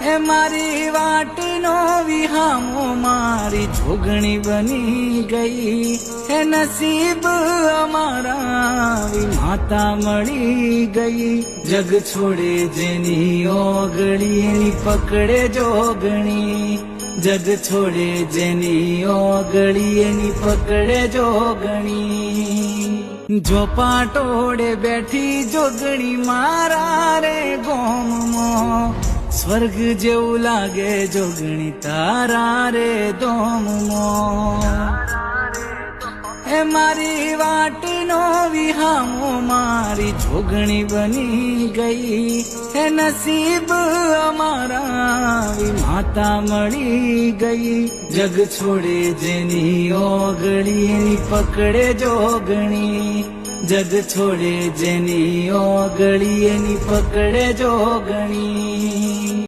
એ મારી વાટનો વિહામો મારી જોગણી બની ગઈ. એ નસીબ અમારા માતા મળી ગઈ. જગ છોડે જેની ઓગળી એની પકડે જોગણી. જગ છોડે જેની ઓગળી એની પકડે જોગણી. જો પાટોડે બેઠી જોગણી મારા રે ગોમમાં, સ્વર્ગ જેવું લાગે જોગણી તારા રે દોમમાં. એ મારી વાટનો વિહામો મારી જોગણી બની ગઈ. એ નસીબ અમારા માતા મળી ગઈ. જગ છોડે જેની ઓગળી એની પકડે જોગણી. જગ છોડે જેની ઓગળી એની પકડે જોગણી.